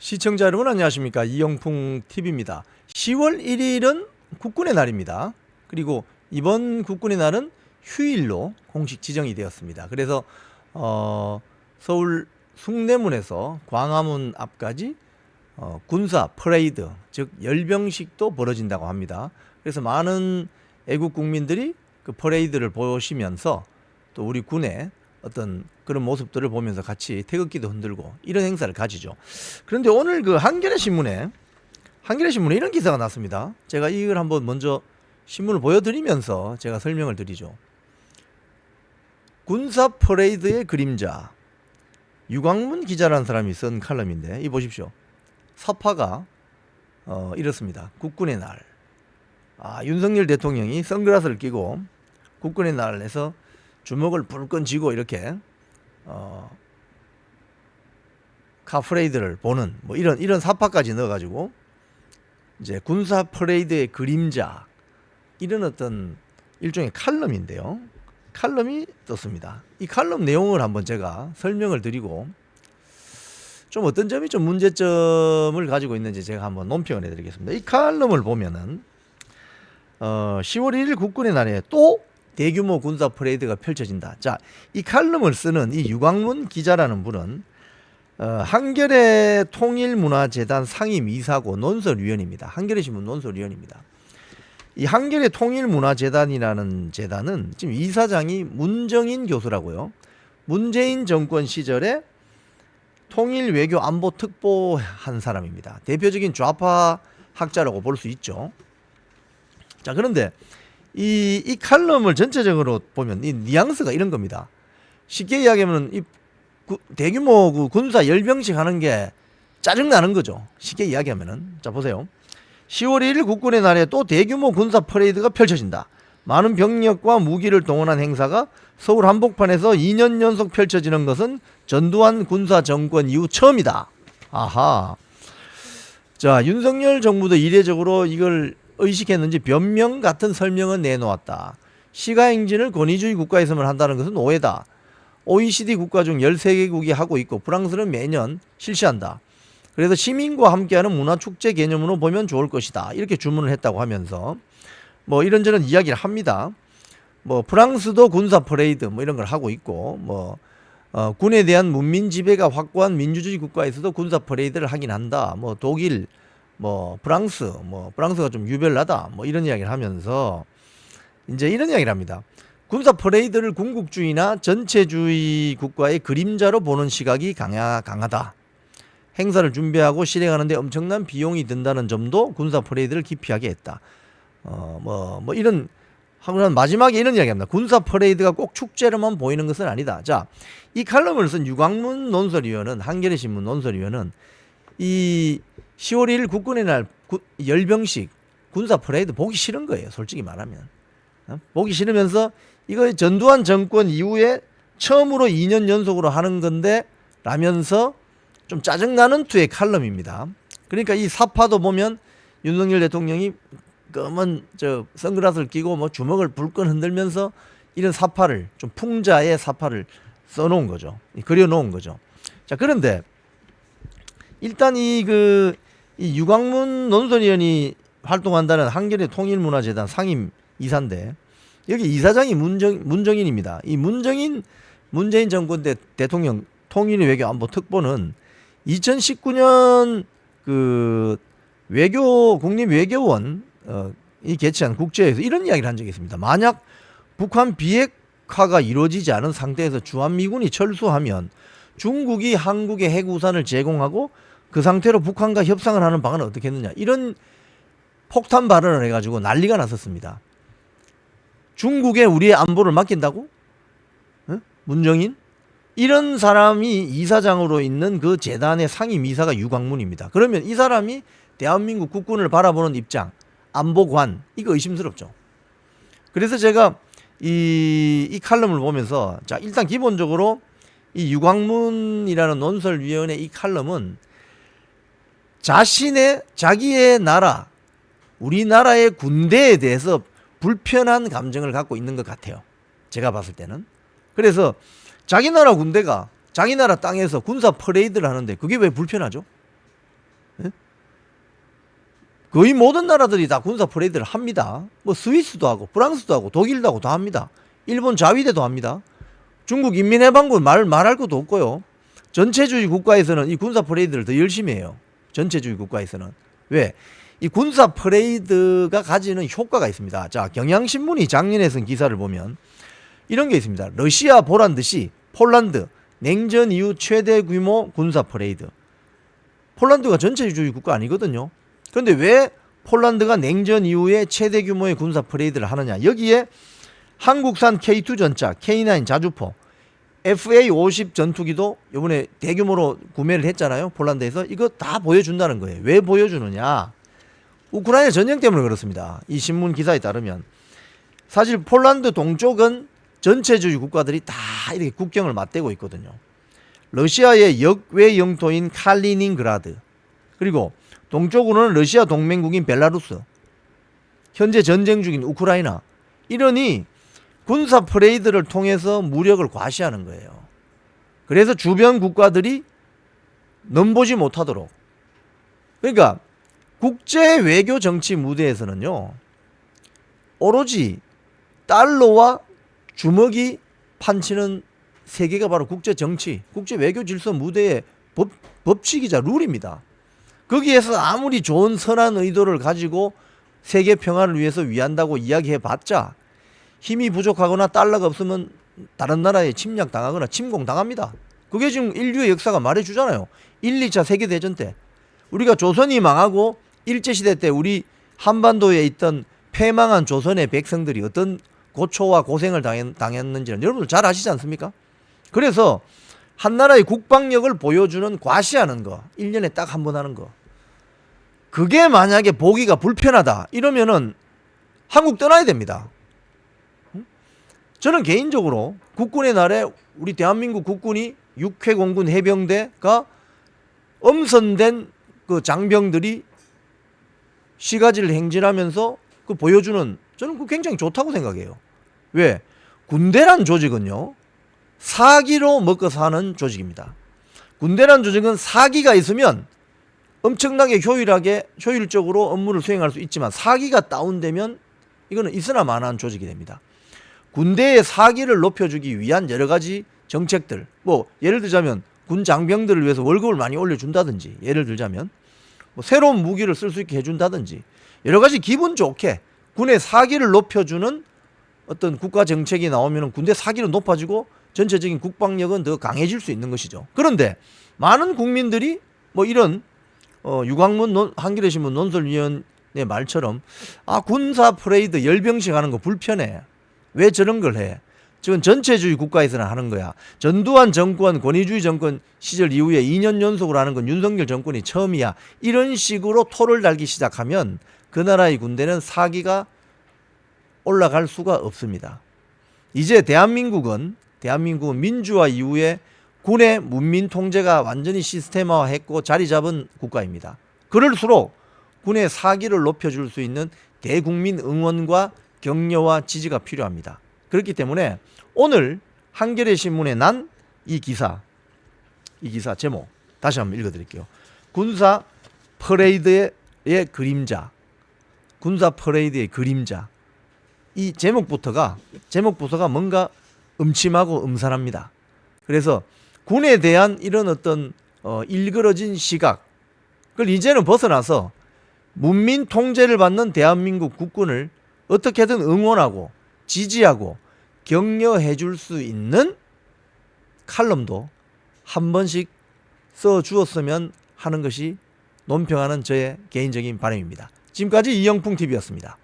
시청자 여러분 안녕하십니까. 이영풍 TV입니다. 10월 1일은 국군의 날입니다. 그리고 이번 국군의 날은 휴일로 공식 지정이 되었습니다. 그래서 서울 숭례문에서 광화문 앞까지 군사 퍼레이드, 즉 열병식도 벌어진다고 합니다. 그래서 많은 애국 국민들이 그 퍼레이드를 보시면서 또 우리 군의 어떤 그런 모습들을 보면서 같이 태극기도 흔들고 이런 행사를 가지죠. 그런데 오늘 그 한겨레 신문에 이런 기사가 났습니다. 제가 이걸 한번 먼저 신문을 보여드리면서 제가 설명을 드리죠. 군사 퍼레이드의 그림자, 유광문 기자라는 사람이 쓴 칼럼인데 이 보십시오. 사파가 이렇습니다. 국군의 날. 윤석열 대통령이 선글라스를 끼고 국군의 날에서 주먹을 불끈 쥐고 이렇게 카프레이드를 보는 뭐 이런 사파까지 넣어가지고 이제 군사 퍼레이드의 그림자, 이런 어떤 일종의 칼럼인데요. 칼럼이 떴습니다. 이 칼럼 내용을 한번 제가 설명을 드리고 좀 어떤 점이 좀 문제점을 가지고 있는지 제가 한번 논평을 해드리겠습니다. 이 칼럼을 보면은 10월 1일 국군의 날에 또 대규모 군사 퍼레이드가 펼쳐진다. 자, 이 칼럼을 쓰는 이 유광문 기자라는 분은 한겨레 통일문화재단 상임이사고 논설위원입니다. 한겨레 신문 논설위원입니다. 이 한겨레 통일문화재단이라는 재단은 지금 이사장이 문정인 교수라고요. 문재인 정권 시절에 통일외교안보특보한 사람입니다. 대표적인 좌파 학자라고 볼 수 있죠. 자, 그런데 이 칼럼을 전체적으로 보면 이 뉘앙스가 이런 겁니다. 쉽게 이야기하면 이 대규모 그 군사 열병식 하는 게 짜증나는 거죠. 쉽게 이야기하면은. 자, 보세요. 10월 1일 국군의 날에 또 대규모 군사 퍼레이드가 펼쳐진다. 많은 병력과 무기를 동원한 행사가 서울 한복판에서 2년 연속 펼쳐지는 것은 전두환 군사 정권 이후 처음이다. 아하. 자, 윤석열 정부도 이례적으로 이걸 의식했는지 변명 같은 설명은 내놓았다. 시가행진을 권위주의 국가에서만 한다는 것은 오해다. OECD 국가 중 13개국이 하고 있고 프랑스는 매년 실시한다. 그래서 시민과 함께하는 문화축제 개념으로 보면 좋을 것이다. 이렇게 주문을 했다고 하면서 뭐 이런저런 이야기를 합니다. 뭐 프랑스도 군사 퍼레이드 뭐 이런 걸 하고 있고 뭐 군에 대한 문민 지배가 확고한 민주주의 국가에서도 군사 퍼레이드를 하긴 한다. 뭐 독일, 뭐 프랑스가 좀 유별나다 뭐 이런 이야기를 하면서 이제 이런 이야기를 합니다. 군사 퍼레이드를 군국주의나 전체주의 국가의 그림자로 보는 시각이 강하다. 행사를 준비하고 실행하는데 엄청난 비용이 든다는 점도 군사 퍼레이드를 기피하게 했다. 뭐 이런 하고 마지막에 이런 이야기합니다. 군사 퍼레이드가 꼭 축제로만 보이는 것은 아니다. 자, 이 칼럼을 쓴 유광문 논설위원은, 한겨레 신문 논설위원은 이 10월 1일 국군의 날 열병식 군사 퍼레이드 보기 싫은 거예요. 솔직히 말하면. 보기 싫으면서 이거 전두환 정권 이후에 처음으로 2년 연속으로 하는 건데 라면서 좀 짜증나는 투의 칼럼입니다. 그러니까 이 사파도 보면 윤석열 대통령이 검은 선글라스를 끼고 뭐 주먹을 불끈 흔들면서 이런 사파를 좀 풍자의 사파를 써놓은 거죠. 그려놓은 거죠. 자, 그런데 일단 이 유광문 논설위원이 활동한다는 한겨레 통일문화재단 상임 이사인데 여기 이사장이 문정인입니다. 이 문재인 정권 때 대통령 통일외교안보 특보는 2019년 그 국립외교원 이 개최한 국제회의에서 이런 이야기를 한 적이 있습니다. 만약 북한 비핵화가 이루어지지 않은 상태에서 주한미군이 철수하면 중국이 한국의 핵우산을 제공하고 그 상태로 북한과 협상을 하는 방안은 어떻게 했느냐, 이런 폭탄 발언을 해가지고 난리가 났었습니다. 중국에 우리의 안보를 맡긴다고? 문정인? 이런 사람이 이사장으로 있는 그 재단의 상임이사가 유광문입니다. 그러면 이 사람이 대한민국 국군을 바라보는 입장, 안보관, 이거 의심스럽죠. 그래서 제가 이 칼럼을 보면서 자, 일단 기본적으로 이 유광문이라는 논설위원의 이 칼럼은 자기의 나라, 우리나라의 군대에 대해서 불편한 감정을 갖고 있는 것 같아요. 제가 봤을 때는. 그래서 자기 나라 군대가 자기 나라 땅에서 군사 퍼레이드를 하는데 그게 왜 불편하죠? 거의 모든 나라들이 다 군사 퍼레이드를 합니다. 뭐 스위스도 하고 프랑스도 하고 독일도 하고 다 합니다. 일본 자위대도 합니다. 중국 인민해방군 말할 것도 없고요. 전체주의 국가에서는 이 군사 퍼레이드를 더 열심히 해요. 전체주의 국가에서는. 왜? 이 군사 퍼레이드가 가지는 효과가 있습니다. 자, 경향신문이 작년에 쓴 기사를 보면 이런 게 있습니다. 러시아 보란 듯이 폴란드 냉전 이후 최대 규모 군사 퍼레이드. 폴란드가 전체주의 국가 아니거든요. 그런데 왜 폴란드가 냉전 이후에 최대 규모의 군사 퍼레이드를 하느냐. 여기에 한국산 K2 전차, K9 자주포, FA-50 전투기도 이번에 대규모로 구매를 했잖아요. 폴란드에서. 이거 다 보여준다는 거예요. 왜 보여주느냐. 우크라이나 전쟁 때문에 그렇습니다. 이 신문 기사에 따르면 사실 폴란드 동쪽은 전체주의 국가들이 다 이렇게 국경을 맞대고 있거든요. 러시아의 역외 영토인 칼리닝그라드, 그리고 동쪽으로는 러시아 동맹국인 벨라루스, 현재 전쟁 중인 우크라이나, 이러니 군사 퍼레이드를 통해서 무력을 과시하는 거예요. 그래서 주변 국가들이 넘보지 못하도록. 그러니까 국제 외교 정치 무대에서는요, 오로지 달러와 주먹이 판치는 세계가 바로 국제 정치, 국제 외교 질서 무대의 법칙이자 룰입니다. 거기에서 아무리 좋은 선한 의도를 가지고 세계 평화를 위해서 위한다고 이야기해봤자 힘이 부족하거나 달러가 없으면 다른 나라에 침략당하거나 침공당합니다. 그게 지금 인류의 역사가 말해주잖아요. 1, 2차 세계대전 때 우리가 조선이 망하고 일제시대 때 우리 한반도에 있던 패망한 조선의 백성들이 어떤 고초와 고생을 당했는지는 여러분들 잘 아시지 않습니까? 그래서 한 나라의 국방력을 보여주는 과시하는 거, 1년에 딱 한 번 하는 거, 그게 만약에 보기가 불편하다 이러면은 한국 떠나야 됩니다. 저는 개인적으로 국군의 날에 우리 대한민국 국군이 육해공군 해병대가 엄선된 그 장병들이 시가지를 행진하면서 그 보여주는, 저는 그 굉장히 좋다고 생각해요. 왜? 군대란 조직은요, 사기로 먹고 사는 조직입니다. 군대란 조직은 사기가 있으면 엄청나게 효율적으로 업무를 수행할 수 있지만 사기가 다운되면 이거는 있으나 마나한 조직이 됩니다. 군대의 사기를 높여주기 위한 여러 가지 정책들, 뭐 예를 들자면 군 장병들을 위해서 월급을 많이 올려준다든지, 예를 들자면 뭐 새로운 무기를 쓸 수 있게 해준다든지, 여러 가지 기분 좋게 군의 사기를 높여주는 어떤 국가 정책이 나오면 군대 사기는 높아지고 전체적인 국방력은 더 강해질 수 있는 것이죠. 그런데 많은 국민들이 뭐 이런 유광문 한겨레 신문 논설위원의 말처럼 군사 퍼레이드 열병식 하는 거 불편해. 왜 저런 걸 해? 지금 전체주의 국가에서는 하는 거야. 전두환 정권, 권위주의 정권 시절 이후에 2년 연속으로 하는 건 윤석열 정권이 처음이야. 이런 식으로 토를 달기 시작하면 그 나라의 군대는 사기가 올라갈 수가 없습니다. 이제 대한민국은 민주화 이후에 군의 문민 통제가 완전히 시스템화했고 자리 잡은 국가입니다. 그럴수록 군의 사기를 높여줄 수 있는 대국민 응원과 격려와 지지가 필요합니다. 그렇기 때문에 오늘 한겨레 신문에 난 이 기사 제목 다시 한번 읽어드릴게요. 군사 퍼레이드의 그림자. 군사 퍼레이드의 그림자. 이 제목부터가 뭔가 음침하고 음산합니다. 그래서 군에 대한 이런 어떤 일그러진 시각, 그걸 이제는 벗어나서 문민 통제를 받는 대한민국 국군을 어떻게든 응원하고 지지하고 격려해 줄 수 있는 칼럼도 한 번씩 써 주었으면 하는 것이 논평하는 저의 개인적인 바람입니다. 지금까지 이영풍TV였습니다.